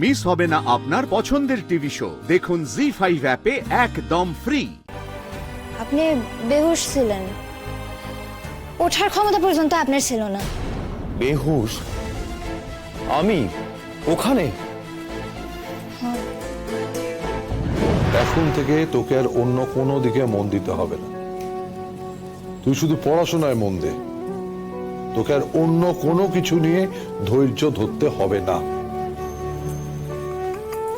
Miss হবে না আপনার পছন্দের টিভি শো। দেখুন জি5 অ্যাপে একদম ফ্রি। আপনি বেহুশ ছিলেন, ওঠার ক্ষমতা পর্যন্ত আপনার ছিল না। বেহুশ? আমি ওখানে? এখন থেকে তোকে আর অন্য কোনো দিকে মন দিতে হবে না, তুই শুধু পড়াশোনায় মন দে। তোকে আর অন্য কোনো কিছু নিয়ে ধৈর্য ধরতে হবে না।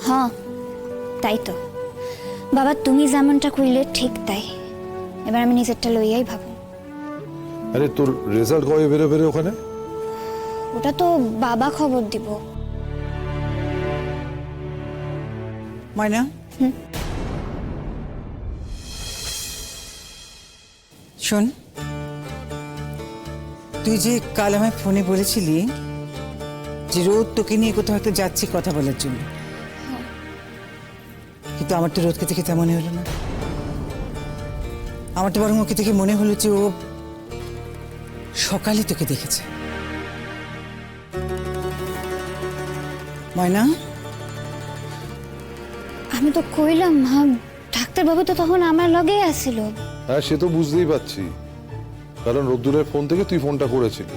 হ্যাঁ তাই তো বাবা, তুমি যেমনটা কইলে ঠিক তাই। এবার আমি নিজেরটা লইয়াই ভাবো। আরে তোর রেজাল্ট কবে বেরোবে ওখানে? ওটা তো বাবা খবর দিব। ময়না, শোন, তুই যে কাল আমায় ফোনে বলেছিলি যে রোদ তোকে নিয়ে কোথাও একটা যাচ্ছি কথা বলার জন্য, কিন্তু আমার তো রোদকে দেখে তেমনই হলো না। আমার তো বরং ওকে দেখে মনে হলো যে ও সকালে তোকে দেখেছে। ময়না, আমি তো কইলাম ডাক্তারবাবু তো তখন আমার লগেই আসছিল। হ্যাঁ, সে তো বুঝতেই পারছি, কারণ রোদ্দুরের ফোন থেকে তুই ফোনটা করেছিলি।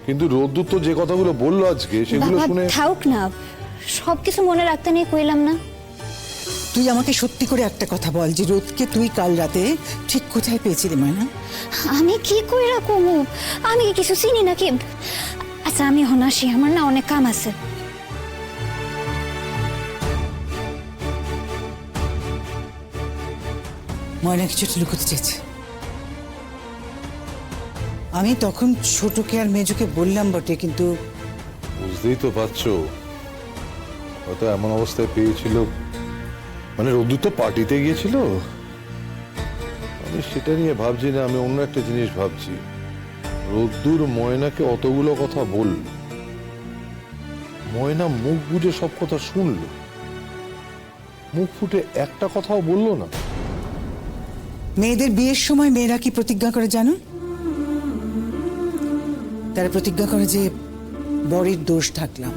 কিন্তু রোদ্দুর তো যে কথাগুলো বললো আজকে সেগুলো বাবা শুনে থাক না, সবকিছু মনে রাখতে নিয়ে কইলাম না। তুই আমাকে সত্যি করে একটা কথা বল যে রোদকে তুই কাল রাতে ঠিক কোথায় পেয়েছিলি ময়না? আমি কি কইরা কমু, আমি কি কিছু চিনি নাকি? আচ্ছা আমি এখন আসি, আমার না অনেক কাম আছে। ময়না কিছুটা লুকোতে চেয়েছে। আমি তখন ছোটকে আর মেজুকে বললাম বটে, কিন্তু বুঝতেই তো পারছো হয়তো এমন অবস্থায় পেয়েছিল। মানে রোদ্দুর তো পার্টিতে গিয়েছিল, আমি সেটা নিয়ে ভাবছি না, আমি অন্য একটা জিনিস ভাবছি। রোদ্দুর ময়নাকে অতগুলো কথা বলল, ময়না মুখ বুজে সব কথা শুনলো, মুখ ফুটে একটা কথাও বললো না। মেয়েদের বিয়ের সময় মেয়েরা কি প্রতিজ্ঞা করে জানো? তারা প্রতিজ্ঞা করে যে বরের দোষ ঢাকলাম।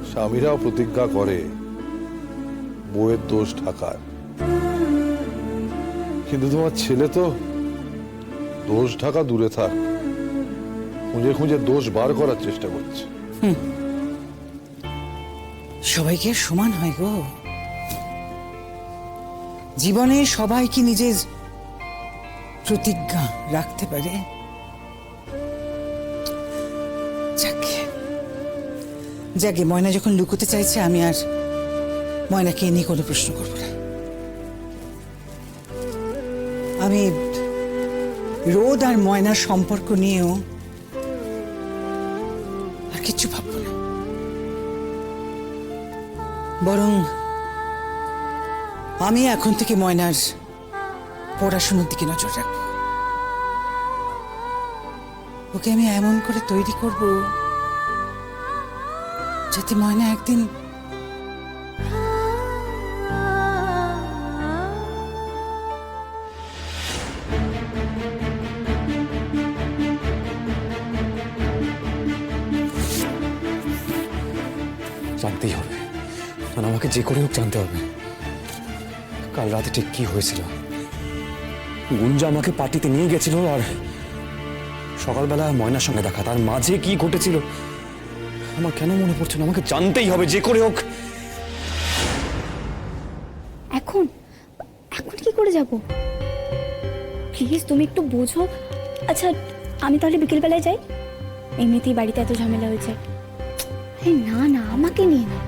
স্বামীরাও প্রতিজ্ঞা করে বউয়ের দোষ ঢাকার, কিন্তু তোমার ছেলে তো দোষ ঢাকা দূরে থাক, খুঁজে খুঁজে দোষ বার করার চেষ্টা করছে। সবাইকে সমান হয় গো জীবনে, সবাই কি নিজের প্রতিজ্ঞা রাখতে পারে? যাকে ময়না যখন লুকোতে চাইছে, আমি আর ময়নাকে নিয়ে কোনো প্রশ্ন করব না। আমি রোদ আর ময়নার সম্পর্ক নিয়েও আর কিছু ভাববো না, বরং আমি এখন থেকে ময়নার পড়াশোনার দিকে নজর রাখবো। ওকে আমি এমন করে তৈরি করব যাতে ময়না একদিন জানতেই হবে, মানে আমাকে যে করে হোক জানতে হবে কাল রাতে ঠিক কি হয়েছিল। গুঞ্জা আমাকে পার্টিতে নিয়ে গেছিল আর সকালবেলা ময়নার সঙ্গে দেখা, তার মাঝে কি ঘটেছিল আমার কেন মনে পড়ছে না? আমাকে জানতেই হবে যে করে হোক। এখন এখন কি করে যাব? প্লিজ তুমি একটু বোঝো। আচ্ছা আমি তাহলে বিকেলবেলায় যাই, এমনিতেই বাড়িতে এত ঝামেলা হয়েছে। না না, আমাকে নিয়ে না।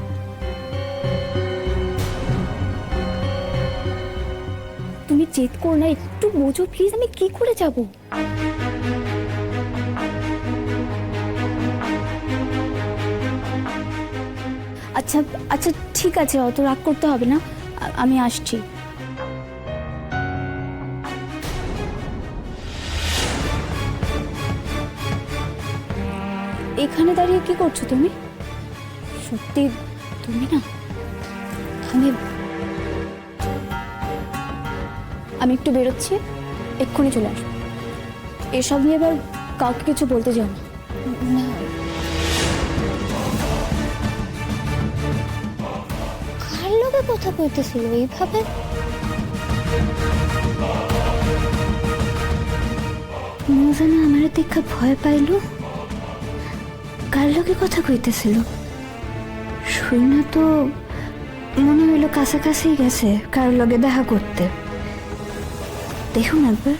তুমি জেদ করো না, একটু বোঝো প্লিজ। আমি কি করে যাব? আচ্ছা আচ্ছা ঠিক আছে, অত রাগ করতে হবে না, আমি আসছি। এখানে দাঁড়িয়ে কি করছো তুমি? সত্যি তুমি না, আমি একটু বেরোচ্ছি, এক্ষুনি চলে আসবো। এসব নিয়ে এবার কাউকে কিছু বলতে যাও না। লগে কথা কইতেছিল এইভাবে? যেন আমার দেখা ভয় পাইল। কার লগে কথা কইতেছিল? শুনে তো মনে হইল কাছাকাছি গেছে কার লগে দেখা করতে। দেখুন একবার।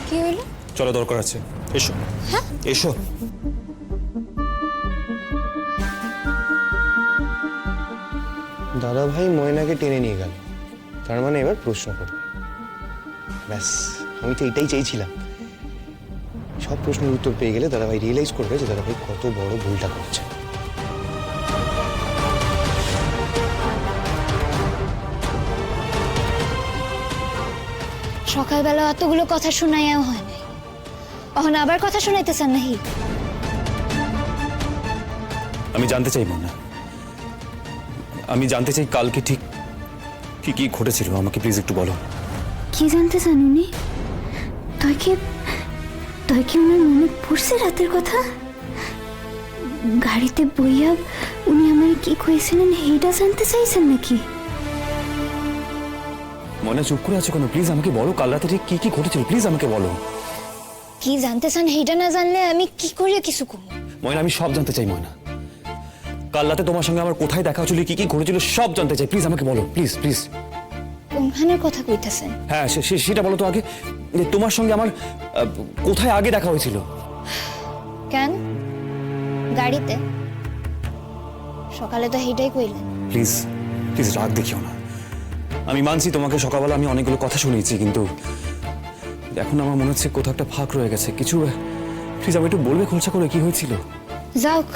কি হইল? চলো, দরকার আছে, এসো। এসো। দাদা ভাই ময়নাকে টেনে নিয়ে গেল, তার মানে এবার প্রশ্ন করবে। ব্যাস, আমি তো এটাই চাইছিলাম। সব প্রশ্নের উত্তর পেয়ে গেলে দাদা ভাই রিয়েলাইজ করবে যে দাদা ভাই কত বড় ভুলটা করছে। সকালবেলা অতগুলো কথা শোনাইয়াও হয় নাই, এখন আবার কথা শোনাইতেছেন নাকি? আমি জানতে চাই মনে, আমি জানতে চাই কালকে ঠিক কি কি ঘটেছিল, আমাকে প্লিজ একটু বলো। কি জানতে চান উনি? তুই কি ওনার মনে পড়ছে রাতের কথা? গাড়িতে বইয়া উনি আমার কি কইছিলেন এইটা জানতে চাইছেন নাকি? মনে চুপ করে আছো কেন? প্লিজ আমাকে বলো, কাল রাতে ঠিক কি কি ঘটেছিল, প্লিজ আমাকে বলো। কি জানতে চান এইটা না জানলে আমি কি করে কিছু কম? ময়না, আমি সব জানতে চাই ময়না। কাল রাতে তোমার সঙ্গে আমার কোথায় দেখা হচ্ছিল, কি কি ঘটেছিল সব জানতে চাই, প্লিজ আমাকে বলো, প্লিজ প্লিজ। কোনখানের কথা কইতেছেন? হ্যাঁ, সেটা বলো তো আগে, যে তোমার সঙ্গে আমার কোথায় আগে দেখা হয়েছিল। কেন? গাড়িতে? সকালে তো এইটাই কইলেন। প্লিজ প্লিজ রাগ দেখিও না। আমি মানছি তোমাকে সকালবেলা আমি অনেকগুলো কথা শুনিয়েছি, কিন্তু এখন আমার মনে হচ্ছে কোথাও একটা ফাঁক রয়ে গেছে কিছু। প্লিজ আমি একটু বলবে খোলসা করে কি হয়েছিল? যাওক,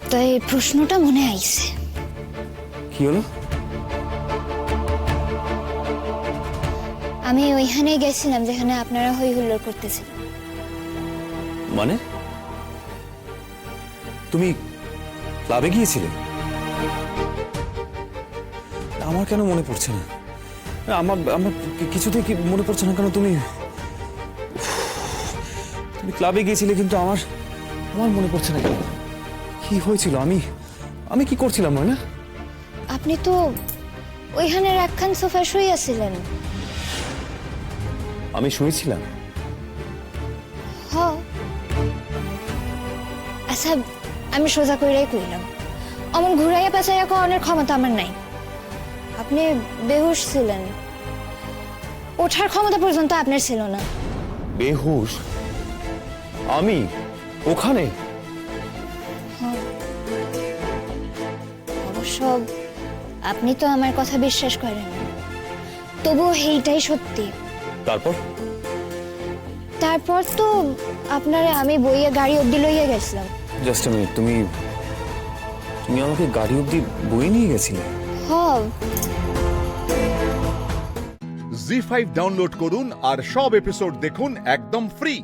তো এই প্রশ্নটা মনে আইছে। কি হলো? আমি ওইখানে গেছিলাম যেখানে আপনারা হই হুল্লোড় করতেছিলেন। মানে তুমি ক্লাবে গিয়েছিলে? আমার কেন মনে পড়ছে না? আমার আমার কিছুতেই কি মনে পড়ছে না কেন? তুমি তুমি ক্লাবে গিয়েছিলে, কিন্তু আমার আমার মনে পড়ছে না কেন? কি হয়েছিল? আমি কি করছিলাম না? আপনি তো ওইখানে একখান সোফায় শুয়েছিলেন। আমি শুয়েছিলাম? হ। আচ্ছা, আমি সোজা কইরাই কইলাম, অমন ঘুরাইয়া পেঁচাইয়া কনের ক্ষমতা আমার নাই। আপনি বেহুশ ছিলেন, ওঠার ক্ষমতা পর্যন্ত আপনার ছিল না। বেহুশ? আমি ওখানে? অবশ্য আপনি তো আমার কথা বিশ্বাস করেন না, তবুও এইটাই সত্যি। তারপর তো আপনারে আমি বইয়ে গাড়ি অব্দি লইয়া গেছিলাম। জাস্ট a minute, তুমি আমাকে গাড়ি অব্দি বয়ে নিয়ে গেছিলে? হ্যাঁ। জি5 ডাউনলোড করুন আর সব এপিসোড দেখুন একদম ফ্রি।